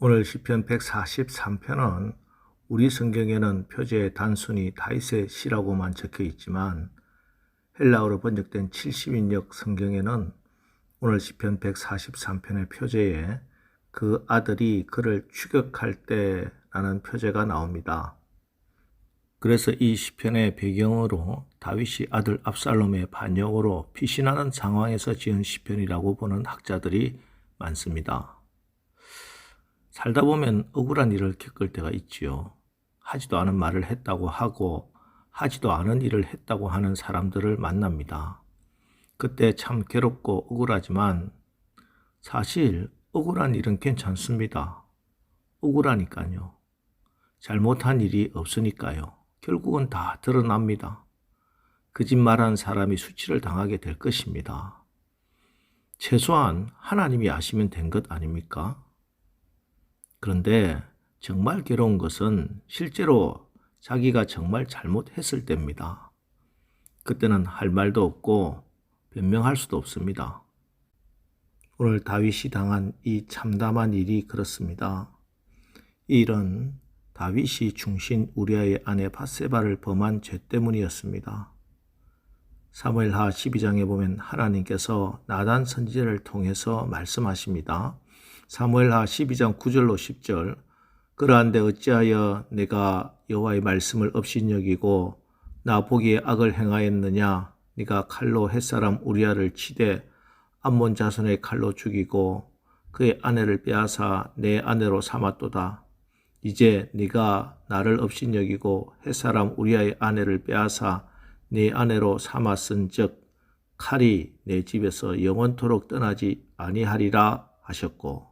오늘 시편 143편은 우리 성경에는 표제에 단순히 다윗의 시라고만 적혀 있지만 헬라어로 번역된 70인역 성경에는 오늘 시편 143편의 표제에 그 아들이 그를 추격할 때라는 표제가 나옵니다. 그래서 이 시편의 배경으로 다윗이 아들 압살롬의 반역으로 피신하는 상황에서 지은 시편이라고 보는 학자들이 많습니다. 살다 보면 억울한 일을 겪을 때가 있지요. 하지도 않은 말을 했다고 하고 하지도 않은 일을 했다고 하는 사람들을 만납니다. 그때 참 괴롭고 억울하지만 사실 억울한 일은 괜찮습니다. 억울하니까요. 잘못한 일이 없으니까요. 결국은 다 드러납니다. 거짓말한 사람이 수치를 당하게 될 것입니다. 최소한 하나님이 아시면 된 것 아닙니까? 그런데 정말 괴로운 것은 실제로 자기가 정말 잘못했을 때입니다. 그때는 할 말도 없고 변명할 수도 없습니다. 오늘 다윗이 당한 이 참담한 일이 그렇습니다. 이 일은 다윗이 충신 우리아의 아내 밧세바를 범한 죄 때문이었습니다. 사무엘하 12장에 보면 하나님께서 나단 선지자를 통해서 말씀하십니다. 사무엘하 12장 9절로 10절 그러한데 어찌하여 내가 여호와의 말씀을 업신여기고 나 보기에 악을 행하였느냐 네가 칼로 햇사람 우리아를 치되 암몬 자손의 칼로 죽이고 그의 아내를 빼앗아 내 아내로 삼았도다. 이제 네가 나를 업신여기고 햇사람 우리아의 아내를 빼앗아 네 아내로 삼았은즉 칼이 내 집에서 영원토록 떠나지 아니하리라 하셨고,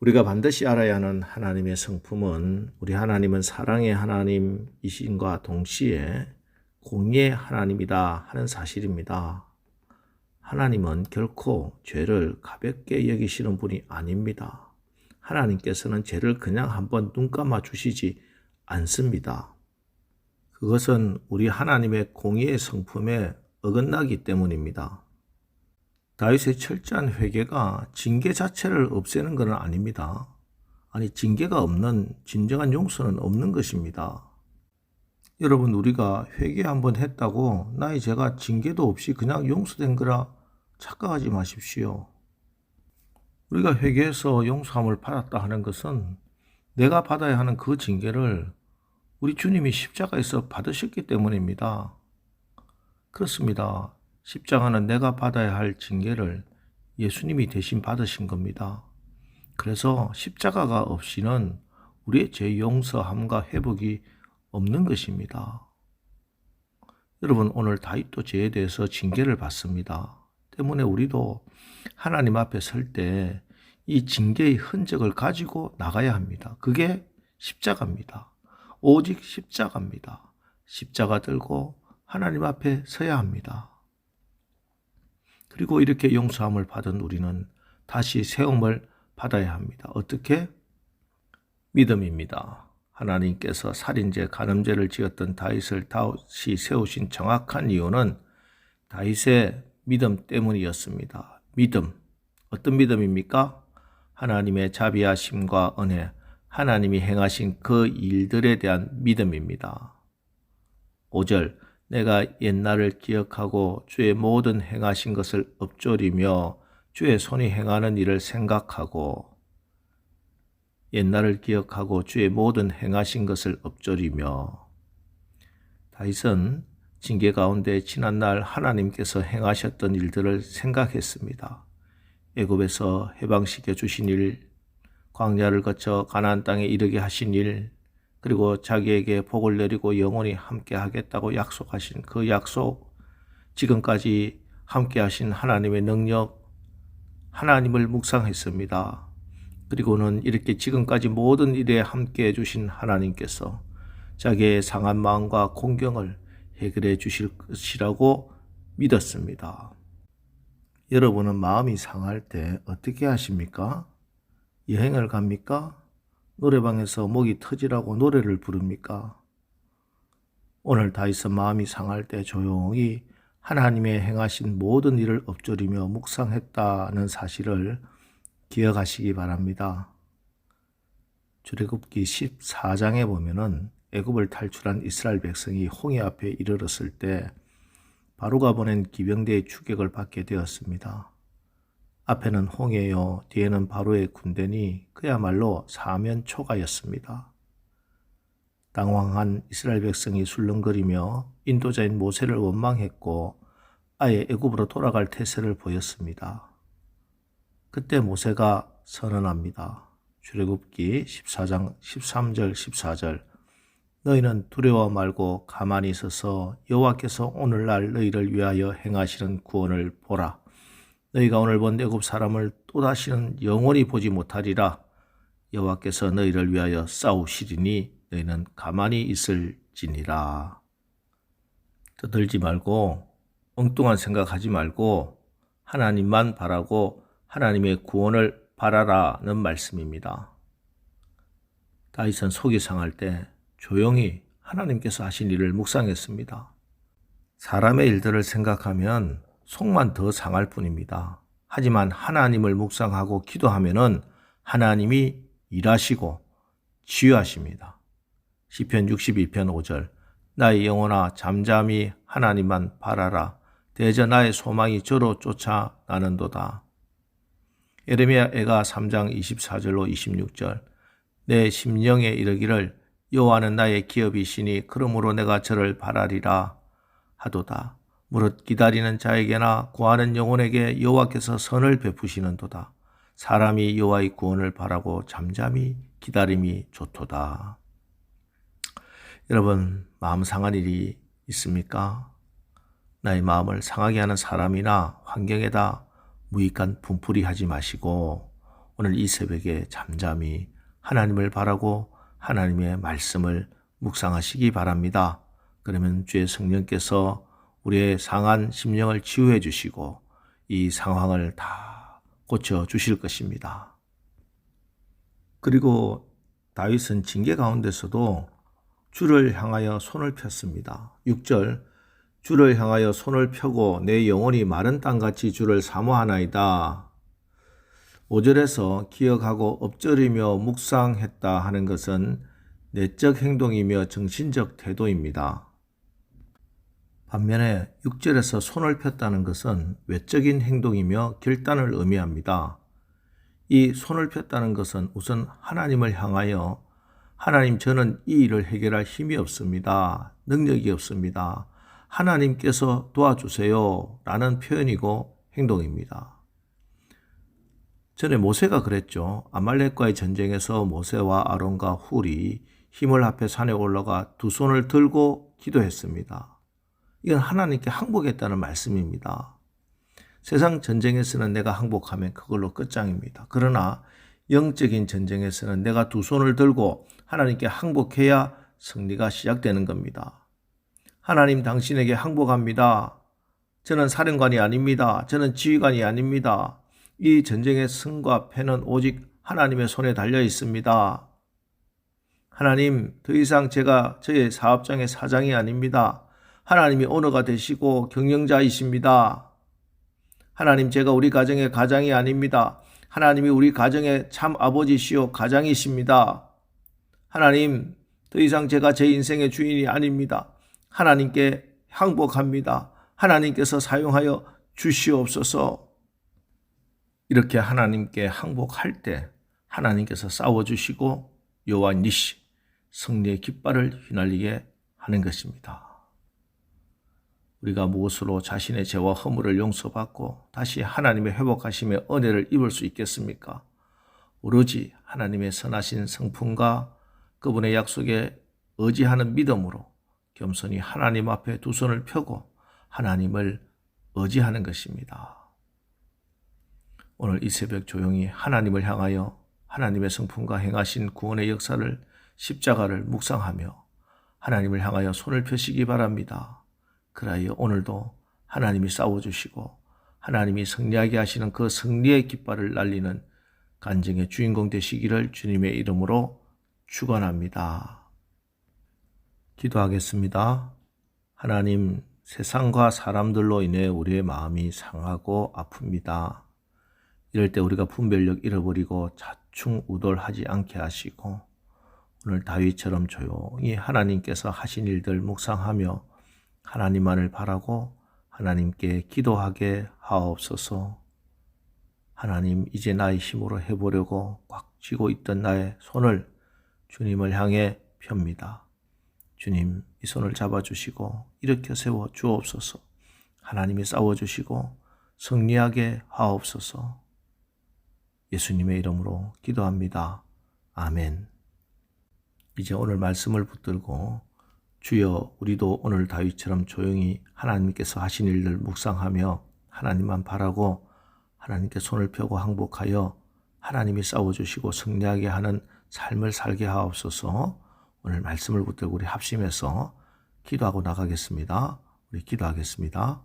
우리가 반드시 알아야 하는 하나님의 성품은 우리 하나님은 사랑의 하나님이신과 동시에 공의의 하나님이다 하는 사실입니다. 하나님은 결코 죄를 가볍게 여기시는 분이 아닙니다. 하나님께서는 죄를 그냥 한번 눈 감아 주시지 않습니다. 그것은 우리 하나님의 공의의 성품에 어긋나기 때문입니다. 다윗의 철저한 회개가 징계 자체를 없애는 것은 아닙니다. 아니, 징계가 없는 진정한 용서는 없는 것입니다. 여러분, 우리가 회개 한번 했다고 나의 죄가 징계도 없이 그냥 용서된 거라 착각하지 마십시오. 우리가 회개해서 용서함을 받았다 하는 것은 내가 받아야 하는 그 징계를 우리 주님이 십자가에서 받으셨기 때문입니다. 그렇습니다. 십자가는 내가 받아야 할 징계를 예수님이 대신 받으신 겁니다. 그래서 십자가가 없이는 우리의 죄 용서함과 회복이 없는 것입니다. 여러분, 오늘 다윗도 죄에 대해서 징계를 받습니다. 때문에 우리도 하나님 앞에 설 때 이 징계의 흔적을 가지고 나가야 합니다. 그게 십자가입니다. 오직 십자가입니다. 십자가 들고 하나님 앞에 서야 합니다. 그리고 이렇게 용서함을 받은 우리는 다시 세움을 받아야 합니다. 어떻게? 믿음입니다. 하나님께서 살인죄, 간음죄를 지었던 다윗을 다시 세우신 정확한 이유는 다윗의 믿음 때문이었습니다. 믿음. 어떤 믿음입니까? 하나님의 자비하심과 은혜, 하나님이 행하신 그 일들에 대한 믿음입니다. 5절 내가 옛날을 기억하고 주의 모든 행하신 것을 읊조리며 주의 손이 행하는 일을 생각하고, 옛날을 기억하고 주의 모든 행하신 것을 읊조리며, 다윗은 징계 가운데 지난날 하나님께서 행하셨던 일들을 생각했습니다. 애굽에서 해방시켜 주신 일, 광야를 거쳐 가나안 땅에 이르게 하신 일, 그리고 자기에게 복을 내리고 영원히 함께 하겠다고 약속하신 그 약속, 지금까지 함께 하신 하나님의 능력, 하나님을 묵상했습니다. 그리고는 이렇게 지금까지 모든 일에 함께 해주신 하나님께서 자기의 상한 마음과 공경을 해결해 주실 것이라고 믿었습니다. 여러분은 마음이 상할 때 어떻게 하십니까? 여행을 갑니까? 노래방에서 목이 터지라고 노래를 부릅니까? 오늘 다윗은 마음이 상할 때 조용히 하나님의 행하신 모든 일을 읊조리며 묵상했다는 사실을 기억하시기 바랍니다. 출애굽기 14장에 보면은 애굽을 탈출한 이스라엘 백성이 홍해 앞에 이르렀을 때 바로가 보낸 기병대의 추격을 받게 되었습니다. 앞에는 홍해요, 뒤에는 바로의 군대니 그야말로 사면초가였습니다. 당황한 이스라엘 백성이 술렁거리며 인도자인 모세를 원망했고 아예 애굽으로 돌아갈 태세를 보였습니다. 그때 모세가 선언합니다. 출애굽기 14장 13절 14절 너희는 두려워 말고 가만히 있어서 여호와께서 오늘날 너희를 위하여 행하시는 구원을 보라. 너희가 오늘 본 애굽 사람을 또다시는 영원히 보지 못하리라. 여호와께서 너희를 위하여 싸우시리니 너희는 가만히 있을지니라. 떠들지 말고 엉뚱한 생각하지 말고 하나님만 바라고 하나님의 구원을 바라라는 말씀입니다. 다윗은 속이 상할 때 조용히 하나님께서 하신 일을 묵상했습니다. 사람의 일들을 생각하면 속만 더 상할 뿐입니다. 하지만 하나님을 묵상하고 기도하면은 하나님이 일하시고 치유하십니다. 시편 62편 5절 나의 영혼아 잠잠히 하나님만 바라라. 대저 나의 소망이 저로 쫓아 나는도다. 예레미야 애가 3장 24절로 26절 내 심령에 이르기를 여호와는 나의 기업이시니 그러므로 내가 저를 바라리라 하도다. 무릇 기다리는 자에게나 구하는 영혼에게 여호와께서 선을 베푸시는도다. 사람이 여호와의 구원을 바라고 잠잠히 기다림이 좋도다. 여러분 마음 상한 일이 있습니까? 나의 마음을 상하게 하는 사람이나 환경에다 무익한 분풀이 하지 마시고 오늘 이 새벽에 잠잠히 하나님을 바라고 하나님의 말씀을 묵상하시기 바랍니다. 그러면 주의 성령께서 우리의 상한 심령을 치유해 주시고 이 상황을 다 고쳐 주실 것입니다. 그리고 다윗은 징계 가운데서도 주를 향하여 손을 폈습니다. 6절 주를 향하여 손을 펴고 내 영혼이 마른 땅같이 주를 사모하나이다. 5절에서 기억하고 엎드리며 묵상했다 하는 것은 내적 행동이며 정신적 태도입니다. 반면에 6절에서 손을 폈다는 것은 외적인 행동이며 결단을 의미합니다. 이 손을 폈다는 것은 우선 하나님을 향하여 하나님 저는 이 일을 해결할 힘이 없습니다. 능력이 없습니다. 하나님께서 도와주세요 라는 표현이고 행동입니다. 전에 모세가 그랬죠. 아말렉과의 전쟁에서 모세와 아론과 훌이 힘을 합해 산에 올라가 두 손을 들고 기도했습니다. 이건 하나님께 항복했다는 말씀입니다. 세상 전쟁에서는 내가 항복하면 그걸로 끝장입니다. 그러나 영적인 전쟁에서는 내가 두 손을 들고 하나님께 항복해야 승리가 시작되는 겁니다. 하나님 당신에게 항복합니다. 저는 사령관이 아닙니다. 저는 지휘관이 아닙니다. 이 전쟁의 승과 패는 오직 하나님의 손에 달려 있습니다. 하나님, 더 이상 제가 저의 사업장의 사장이 아닙니다. 하나님이 오너가 되시고 경영자이십니다. 하나님, 제가 우리 가정의 가장이 아닙니다. 하나님이 우리 가정의 참 아버지시오 가장이십니다. 하나님, 더 이상 제가 제 인생의 주인이 아닙니다. 하나님께 항복합니다. 하나님께서 사용하여 주시옵소서. 이렇게 하나님께 항복할 때 하나님께서 싸워주시고 여호와 니시 승리의 깃발을 휘날리게 하는 것입니다. 우리가 무엇으로 자신의 죄와 허물을 용서받고 다시 하나님의 회복하심의 은혜를 입을 수 있겠습니까? 오로지 하나님의 선하신 성품과 그분의 약속에 의지하는 믿음으로 겸손히 하나님 앞에 두 손을 펴고 하나님을 의지하는 것입니다. 오늘 이 새벽 조용히 하나님을 향하여 하나님의 성품과 행하신 구원의 역사를 십자가를 묵상하며 하나님을 향하여 손을 펴시기 바랍니다. 그라여 오늘도 하나님이 싸워주시고 하나님이 승리하게 하시는 그 승리의 깃발을 날리는 간증의 주인공 되시기를 주님의 이름으로 축원합니다. 기도하겠습니다. 하나님, 세상과 사람들로 인해 우리의 마음이 상하고 아픕니다. 이럴 때 우리가 분별력 잃어버리고 좌충우돌하지 않게 하시고 오늘 다윗처럼 조용히 하나님께서 하신 일들 묵상하며 하나님만을 바라고 하나님께 기도하게 하옵소서. 하나님, 이제 나의 힘으로 해보려고 꽉 쥐고 있던 나의 손을 주님을 향해 펴니다. 주님, 이 손을 잡아주시고 일으켜 세워 주옵소서. 하나님이 싸워주시고 승리하게 하옵소서. 예수님의 이름으로 기도합니다. 아멘. 이제 오늘 말씀을 붙들고 주여, 우리도 오늘 다윗처럼 조용히 하나님께서 하신 일들 묵상하며 하나님만 바라고 하나님께 손을 펴고 항복하여 하나님이 싸워주시고 승리하게 하는 삶을 살게 하옵소서. 오늘 말씀을 붙들고 우리 합심해서 기도하고 나가겠습니다. 우리 기도하겠습니다.